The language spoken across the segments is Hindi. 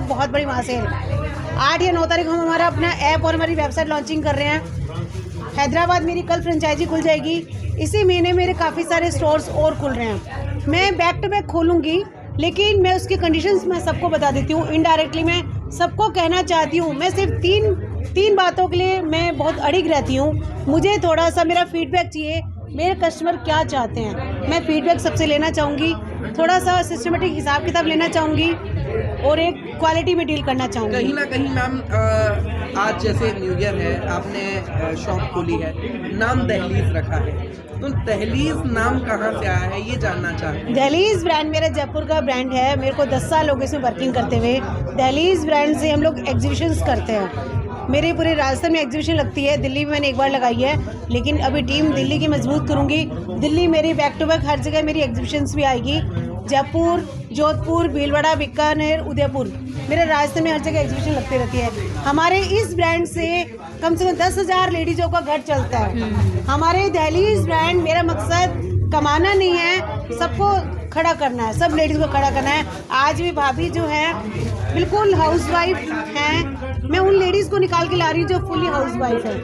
बाद बहुत बड़ी महासेल 8 या 9 तारीख को हम हमारा अपना ऐप और हमारी वेबसाइट लॉन्चिंग कर रहे हैं। हैदराबाद मेरी कल फ्रेंचाइजी खुल जाएगी। इसी महीने मेरे काफ़ी सारे स्टोर्स और खुल रहे हैं। मैं बैक टू बैक खोलूँगी, लेकिन मैं उसकी कंडीशंस मैं सबको बता देती हूँ। इनडायरेक्टली मैं सबको कहना चाहती हूँ, मैं सिर्फ तीन बातों के लिए मैं बहुत अड़िग रहती हूँ। मुझे थोड़ा सा मेरा फीडबैक चाहिए, मेरे कस्टमर क्या चाहते हैं, मैं फीडबैक सबसे लेना चाहूँगी। थोड़ा सा सिस्टमेटिक हिसाब किताब लेना चाहूँगी और एक क्वालिटी में डील करना चाहूँगी। कहीं ना कहीं मैम आज जैसे न्यू ईयर है, आपने शॉप खोली है, नाम दहलीज रखा है, तो दहलीज नाम कहाँ से आया है ये जानना चाहते हैं। दहलीज ब्रांड मेरा जयपुर का ब्रांड है। मेरे को 10 साल हो गए इसमें वर्किंग करते हुए। दहलीज ब्रांड से हम लोग एग्जीबिशंस करते हैं। मेरे पूरे राजस्थान में एग्जीबिशन लगती है। दिल्ली में मैंने एक बार लगाई है, लेकिन अभी टीम दिल्ली की मजबूत करूँगी। दिल्ली मेरी बैक टू बैक हर जगह मेरी एग्जीबिशंस भी आएगी। जयपुर, जोधपुर, भीलवाड़ा, बीकानेर, उदयपुर, मेरे राजस्थान में हर जगह एग्जीबिशन लगती रहती है। हमारे इस ब्रांड से कम 10,000 लेडीज़ों का घर चलता है। हमारे दहलीज ब्रांड, मेरा मकसद कमाना नहीं है, सबको खड़ा करना है, सब लेडीज़ को खड़ा करना है। आज भी भाभी जो है बिल्कुल हाउसवाइफ हैं, मैं उन लेडीज़ को निकाल के ला रही हूँ जो फुली हाउसवाइफ है।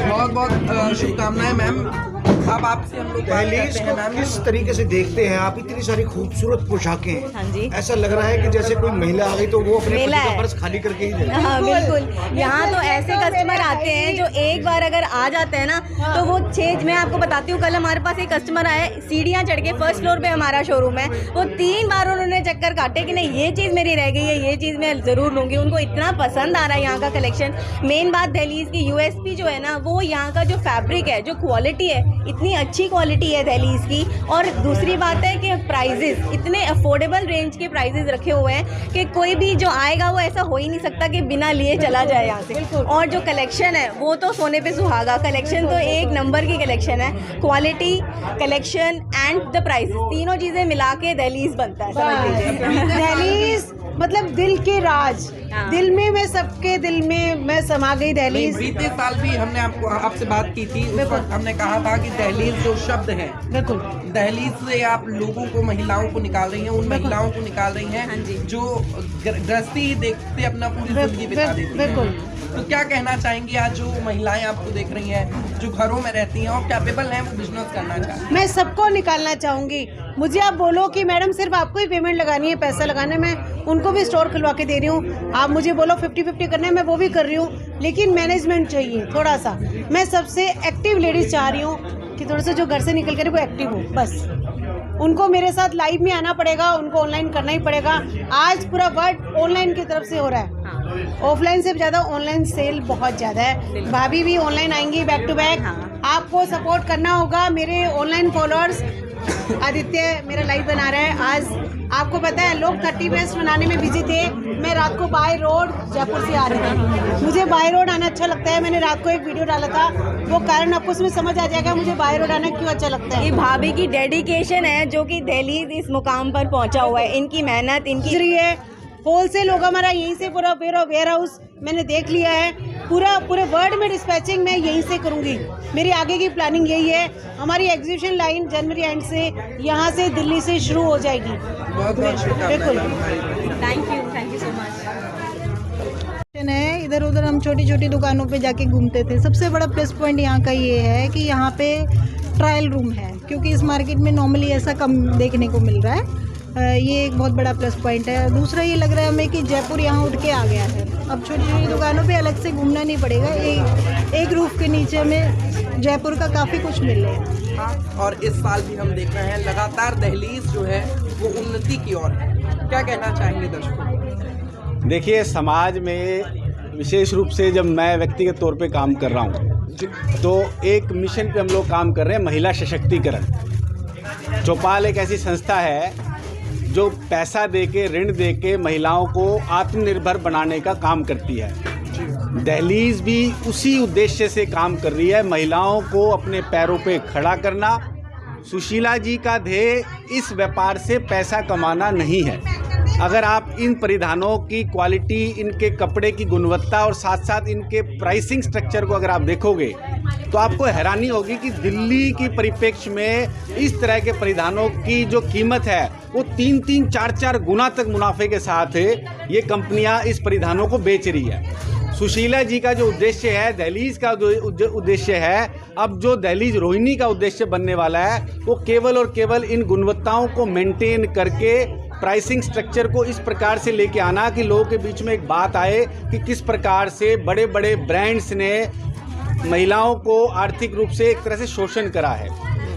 बहुत बहुत शुभकामनाएं मैम। अब आपसे हम लोग दहलीज को किस तरीके से देखते हैं आप? इतनी सारी खूबसूरत पोशाकें, हाँ जी, ऐसा लग रहा है कि जैसे कोई महिला आ गई तो वो अपने पति का पर्स खाली करके ही जाए। हाँ बिल्कुल। यहाँ तो ऐसे कस्टमर आते हैं जो एक बार अगर आ जाते हैं ना तो वो मैं आपको बताती हूँ, कल हमारे पास एक कस्टमर आए, सीढ़ियाँ चढ़ के फर्स्ट फ्लोर पे हमारा शोरूम है, वो 3 बार उन्होंने चक्कर काटे कि नहीं ये चीज़ मेरी रह गई है, ये चीज़ मैं ज़रूर लूँगी। उनको इतना पसंद आ रहा है यहाँ का कलेक्शन। मेन बात दहलीज की यूएसपी जो है ना, वो यहाँ का जो फैब्रिक है, जो क्वालिटी है, इतनी अच्छी क्वालिटी है दहलीज की। और दूसरी बात है कि प्राइजेस इतने अफोर्डेबल रेंज के प्राइजेस रखे हुए हैं कि कोई भी जो आएगा वो ऐसा हो ही नहीं सकता कि बिना लिए चला जाए यहाँ से। और जो कलेक्शन है वो तो सोने पे सुहागा। कलेक्शन तो एक नंबर की कलेक्शन है। Quality, collection and the prices, तीनों चीज़ें मिला के दहलीज बनता है, समझ लीजिए। दहलीज मतलब दिल के राज, दिल में मैं सबके दिल में मैं समा गई दहलीज। बीते साल भी हमने आपसे बात की थी, उस वक्त हमने कहा था कि दहलीज जो शब्द है, बिल्कुल दहलीज से आप लोगों को, महिलाओं को निकाल रही हैं, उन महिलाओं को निकाल रही हैं जो गृहस्थी देखते अपना पूरी जिंदगी बिता देती हैं। बिल्कुल। तो क्या कहना चाहेंगी आज जो महिलाएं आपको देख रही हैं, जो घरों में रहती हैं और कैपेबल हैं, वो बिजनेस करना चाहती हैं? मैं सबको निकालना चाहूँगी। मुझे आप बोलो कि मैडम सिर्फ आपको ही पेमेंट लगानी है, पैसा लगाना है, मैं उनको भी स्टोर खुलवा के दे रही हूँ। आप मुझे बोलो 50-50 करना है, मैं वो भी कर रही हूँ, लेकिन मैनेजमेंट चाहिए थोड़ा सा। मैं सबसे एक्टिव लेडीज चाह रही हूँ कि थोड़ा सा जो घर से निकल कर वो एक्टिव हो, बस उनको मेरे साथ लाइव में आना पड़ेगा, उनको ऑनलाइन करना ही पड़ेगा। आज पूरा वर्ल्ड ऑनलाइन की तरफ से हो रहा है, ऑफलाइन से ज़्यादा ऑनलाइन सेल बहुत ज़्यादा है। भाभी भी ऑनलाइन आएंगी बैक टू बैक। आपको सपोर्ट करना होगा। मेरे ऑनलाइन फॉलोअर्स, आदित्य मेरा लाइव बना रहा है। आज आपको पता है लोग 30 बेस्ट बनाने में बिजी थे। मैं रात को बाय रोड जयपुर से आ रही थी। मुझे बाय रोड आना अच्छा लगता है। मैंने रात को एक वीडियो डाला था, वो कारण आपको उसमें समझ आ जाएगा मुझे बाय रोड आना क्यों अच्छा लगता है। ये भाभी की डेडिकेशन है जो कि दहलीज इस मुकाम पर पहुंचा हुआ है। इनकी मेहनत, इनकी है। होलसेल होगा हमारा यहीं से, पूरा वेयर हाउस मैंने देख लिया है। पूरे वर्ल्ड में डिस्पैचिंग मैं यहीं से करूंगी। मेरी आगे की प्लानिंग यही है। हमारी एग्जीबिशन लाइन जनवरी एंड से यहाँ से दिल्ली से शुरू हो जाएगी। बिल्कुल। Thank you so much. है इधर उधर हम छोटी छोटी दुकानों पे जाके घूमते थे। सबसे बड़ा प्लस पॉइंट यहाँ का ये है कि यहाँ पे ट्रायल रूम है, क्योंकि इस मार्केट में नॉर्मली ऐसा कम देखने को मिल रहा है। ये एक बहुत बड़ा प्लस पॉइंट है। दूसरा ये लग रहा है हमें कि जयपुर यहाँ उठ के आ गया है। अब छोटी छोटी दुकानों पे अलग से घूमना नहीं पड़ेगा, एक रूफ के नीचे हमें जयपुर का काफ़ी कुछ मिल रहा है। और इस साल भी हम देख रहे हैं लगातार दहलीज जो है वो उन्नति की ओर है। क्या कहना चाहेंगे दर्शकों? देखिए, समाज में विशेष रूप से जब मैं व्यक्तिगत तौर पे काम कर रहा हूँ तो एक मिशन पे हम लोग काम कर रहे हैं, महिला सशक्तिकरण। चौपाल एक ऐसी संस्था है जो पैसा देके, ऋण देके महिलाओं को आत्मनिर्भर बनाने का काम करती है। दहलीज भी उसी उद्देश्य से काम कर रही है, महिलाओं को अपने पैरों पे खड़ा करना। सुशीला जी का ध्येय इस व्यापार से पैसा कमाना नहीं है। अगर आप इन परिधानों की क्वालिटी, इनके कपड़े की गुणवत्ता और साथ साथ इनके प्राइसिंग स्ट्रक्चर को अगर आप देखोगे तो आपको हैरानी होगी कि दिल्ली की परिप्रेक्ष्य में इस तरह के परिधानों की जो कीमत है वो 3-3, 4-4 गुना तक मुनाफे के साथ ये कंपनियां इस परिधानों को बेच रही है। सुशीला जी का जो उद्देश्य है, दहलीज का जो उद्देश्य है, अब जो दहलीज रोहिणी का उद्देश्य बनने वाला है वो केवल और केवल इन गुणवत्ताओं को मेंटेन करके प्राइसिंग स्ट्रक्चर को इस प्रकार से लेके आना कि लोगों के बीच में एक बात आए कि किस प्रकार से बड़े बड़े ब्रांड्स ने महिलाओं को आर्थिक रूप से एक तरह से शोषण करा है।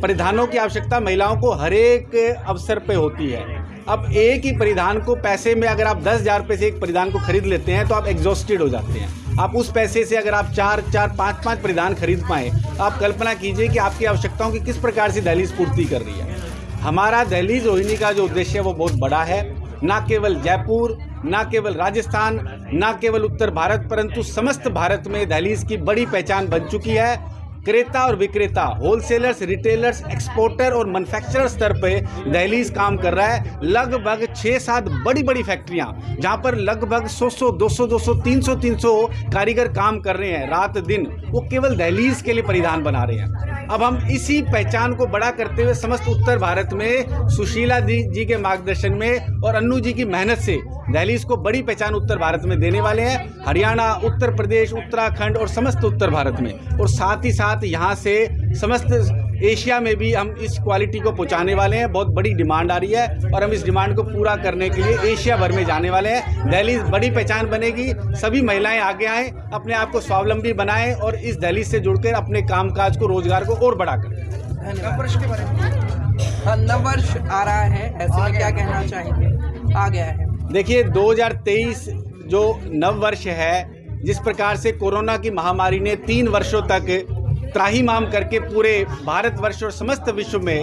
परिधानों की आवश्यकता महिलाओं को हर एक अवसर पे होती है। अब एक ही परिधान को पैसे में अगर आप 10,000 रुपये से एक परिधान को खरीद लेते हैं तो आप एग्जॉस्टेड हो जाते हैं। आप उस पैसे से अगर आप 4-5 परिधान खरीद पाएँ तो आप कल्पना कीजिए कि आपकी आवश्यकताओं की किस प्रकार से दहलीज पूर्ति कर रही है। हमारा दहलीज रोहिणी का जो उद्देश्य है वो बहुत बड़ा है। ना केवल जयपुर, ना केवल राजस्थान, ना केवल उत्तर भारत, परंतु समस्त भारत में दहलीज की बड़ी पहचान बन चुकी है। क्रेता और विक्रेता, होलसेलर्स, रिटेलर्स, एक्सपोर्टर और मैन्युफैक्चरर स्तर पे दहलीज काम कर रहा है। लगभग 6-7 बड़ी बड़ी फैक्ट्रियां जहां पर लगभग 100, 200, 300 कारीगर काम कर रहे हैं रात दिन, वो केवल दहलीज के लिए परिधान बना रहे हैं। अब हम इसी पहचान को बड़ा करते हुए समस्त उत्तर भारत में सुशीला जी के मार्गदर्शन में और अन्नू जी की मेहनत से दहलीज को बड़ी पहचान उत्तर भारत में देने वाले हैं। हरियाणा, उत्तर प्रदेश, उत्तराखंड और समस्त उत्तर भारत में, और साथ ही साथ यहाँ से समस्त एशिया में भी हम इस क्वालिटी को पहुँचाने वाले हैं। बहुत बड़ी डिमांड आ रही है और हम इस डिमांड को पूरा करने के लिए एशिया भर में जाने वाले हैं। दहलीज बड़ी पहचान बनेगी। सभी महिलाएं आगे आएँ, अपने आप को स्वावलंबी बनाएं और इस दहलीज से जुड़कर अपने कामकाज को, रोजगार को और बड़ा करें। नववर्ष के बारे में, नववर्ष आ रहा है, ऐसे में क्या कहना चाहेंगे? आ गया है। देखिए 2023 जो नव वर्ष है, जिस प्रकार से कोरोना की महामारी ने 3 वर्षों तक त्राहिमाम करके पूरे भारतवर्ष और समस्त विश्व में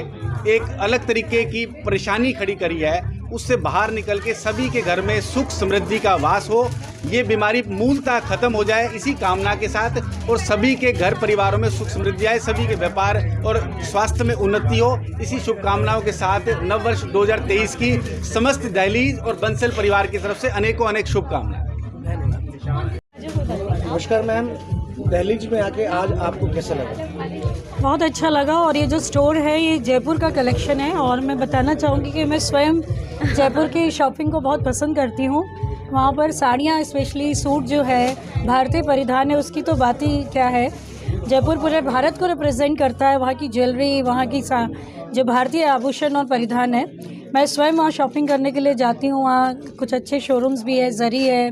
एक अलग तरीके की परेशानी खड़ी करी है, उससे बाहर निकल के सभी के घर में सुख समृद्धि का वास हो, ये बीमारी मूलतः खत्म हो जाए, इसी कामना के साथ, और सभी के घर परिवारों में सुख समृद्धि आए, सभी के व्यापार और स्वास्थ्य में उन्नति हो, इसी शुभकामनाओं के साथ नववर्ष 2023 की समस्त दहलीज और बंसल परिवार की तरफ से अनेकों अनेक शुभकामनाएं। नमस्कार मैम, दहलीज में आके आज आपको कैसा लगा? बहुत अच्छा लगा। और ये जो स्टोर है ये जयपुर का कलेक्शन है, और मैं बताना चाहूँगी कि मैं स्वयं जयपुर की शॉपिंग को बहुत पसंद करती हूँ। वहाँ पर साड़ियाँ, स्पेशली सूट जो है, भारतीय परिधान है, उसकी तो बात ही क्या है। जयपुर पूरे भारत को रिप्रेजेंट करता है। वहाँ की ज्वेलरी, वहाँ की जो भारतीय आभूषण और परिधान है, मैं स्वयं वहाँ शॉपिंग करने के लिए जाती हूँ। वहाँ कुछ अच्छे शोरूम्स भी है, जरी है,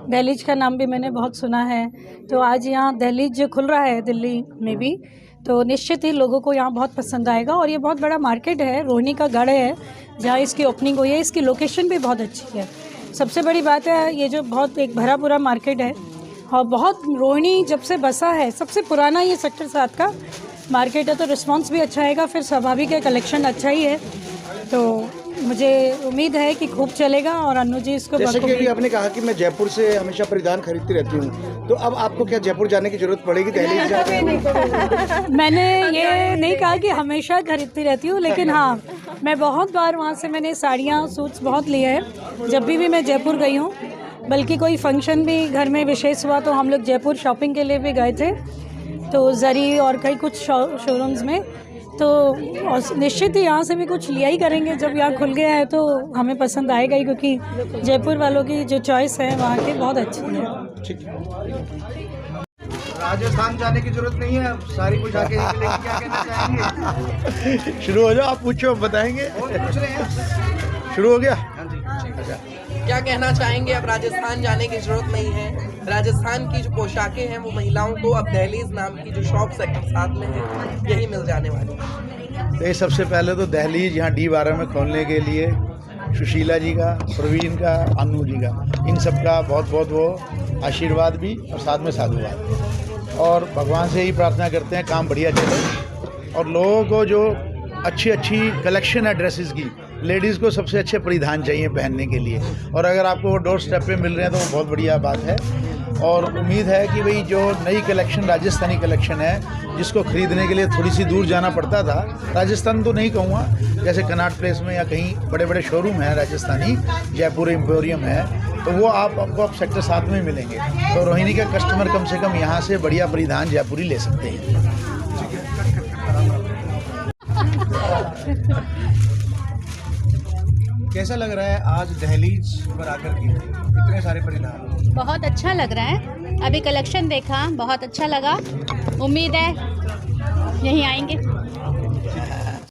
दहलीज का नाम भी मैंने बहुत सुना है। तो आज यहाँ दहलीज जो खुल रहा है दिल्ली में भी, तो निश्चित ही लोगों को यहाँ बहुत पसंद आएगा। और ये बहुत बड़ा मार्केट है, रोहिणी का गढ़ है जहाँ इसकी ओपनिंग हुई है। इसकी लोकेशन भी बहुत अच्छी है। सबसे बड़ी बात है ये जो बहुत एक भरा पूरा मार्केट है, और बहुत रोहिणी जब से बसा है, सबसे पुराना ये सेक्टर 7 का मार्केट है, तो रिस्पांस भी अच्छा आएगा। फिर स्वाभाविक है, कलेक्शन अच्छा ही है, तो मुझे उम्मीद है कि खूब चलेगा। और अन्नू जी इसको जैसे कि अभी आपने कहा कि मैं जयपुर से हमेशा परिधान खरीदती रहती हूँ, तो अब आपको क्या जयपुर जाने की जरूरत पड़ेगी दहलीज जाकर? मैंने ये नहीं कहा कि हमेशा खरीदती रहती हूँ, लेकिन हाँ, मैं बहुत बार वहाँ से मैंने साड़ियाँ, सूट्स बहुत लिए हैं जब भी मैं जयपुर गई हूँ। बल्कि कोई फंक्शन भी घर में विशेष हुआ तो हम लोग जयपुर शॉपिंग के लिए भी गए थे, तो जरी और कई कुछ शोरूम्स में। तो और निश्चित ही यहाँ से भी कुछ लिया ही करेंगे। जब यहाँ खुल गया है तो हमें पसंद आएगा ही, क्योंकि जयपुर वालों की जो चॉइस है वहाँ की बहुत अच्छी है। ठीक है। राजस्थान जाने की जरूरत नहीं है, आप सारी कुछ आके क्या कहना चाहेंगे? शुरू हो जाओ, आप पूछो, बताएंगे। पूछ रहे हैं, शुरू हो गया? हाँ जी। अच्छा, क्या कहना चाहेंगे? अब राजस्थान जाने की जरूरत नहीं है। राजस्थान की जो पोशाकें हैं वो महिलाओं को अब दहलीज नाम की जो शॉप सेक्टर 7 में है, यही मिल जाने वाली है। तो सबसे पहले तो दहलीज यहाँ D12 में खोलने के लिए सुशीला जी का, प्रवीण का, अन्नू जी का, इन सब का बहुत बहुत वो आशीर्वाद भी और साथ में साधुवाद। और भगवान से ही प्रार्थना करते हैं काम बढ़िया चले, और लोगों को जो अच्छी अच्छी कलेक्शन है ड्रेसेस की, लेडीज़ को सबसे अच्छे परिधान चाहिए पहनने के लिए, और अगर आपको वो डोर स्टेप पे मिल रहे हैं तो वो बहुत बढ़िया बात है। और उम्मीद है कि भाई जो नई कलेक्शन राजस्थानी कलेक्शन है, जिसको ख़रीदने के लिए थोड़ी सी दूर जाना पड़ता था, राजस्थान तो नहीं कहूँगा, जैसे कनॉट प्लेस में या कहीं बड़े बड़े शोरूम हैं राजस्थानी, जयपुर एम्पोरियम है, तो वो आपको आप सेक्टर 7 में मिलेंगे। तो रोहिणी का कस्टमर कम से कम यहाँ से बढ़िया परिधान जयपुरी ले सकते हैं। कैसा लग रहा है आज दहलीज पर आकर के इतने सारे परिधान? बहुत अच्छा लग रहा है। अभी कलेक्शन देखा, बहुत अच्छा लगा। उम्मीद है यहीं आएंगे।